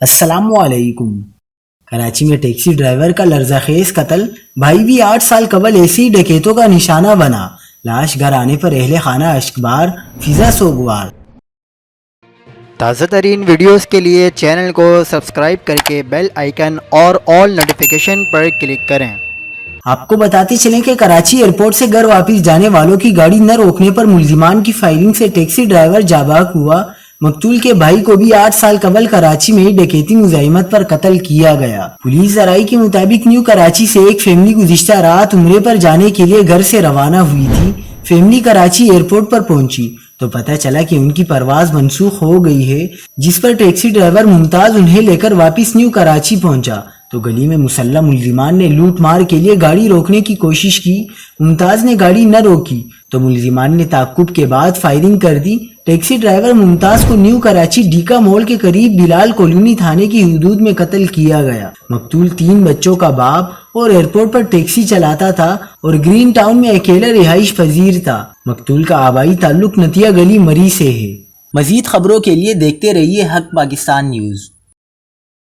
السلام علیکم۔ کراچی میں ٹیکسی ڈرائیور کا لرزہ خیز قتل، بھائی بھی 8 سال قبل ایسی ڈکیتوں کا نشانہ بنا، لاش گھر آنے پر اہل خانہ اشکبار، فضا سوگوار۔ تازہ ترین ویڈیوز کے لیے چینل کو سبسکرائب کر کے بیل آئیکن اور آل نوٹیفیکیشن پر کلک کریں۔ آپ کو بتاتے چلیں کہ کراچی ایئرپورٹ سے گھر واپس جانے والوں کی گاڑی نہ روکنے پر ملزمان کی فائرنگ سے ٹیکسی ڈرائیور جاں بحق ہوا۔ مقتول کے بھائی کو بھی 8 سال قبل کراچی میں ہی ڈکیتی مزاحمت پر قتل کیا گیا۔ پولیس ذرائع کے مطابق نیو کراچی سے ایک فیملی گزشتہ رات عمرے پر جانے کے لیے گھر سے روانہ ہوئی تھی۔ فیملی کراچی ایئرپورٹ پر پہنچی تو پتہ چلا کہ ان کی پرواز منسوخ ہو گئی ہے، جس پر ٹیکسی ڈرائیور ممتاز انہیں لے کر واپس نیو کراچی پہنچا تو گلی میں مسلح ملزمان نے لوٹ مار کے لیے گاڑی روکنے کی کوشش کی۔ ممتاز نے گاڑی نہ روکی تو ملزمان نے تعقب کے بعد فائرنگ کر دی۔ ٹیکسی ڈرائیور ممتاز کو نیو کراچی ڈیکا مول کے قریب بلال کالونی تھانے کی حدود میں قتل کیا گیا۔ مقتول 3 بچوں کا باپ اور ایئرپورٹ پر ٹیکسی چلاتا تھا اور گرین ٹاؤن میں اکیلا رہائش پذیر تھا۔ مقتول کا آبائی تعلق نتیہ گلی مری سے ہے۔ مزید خبروں کے لیے دیکھتے رہیے حق پاکستان نیوز۔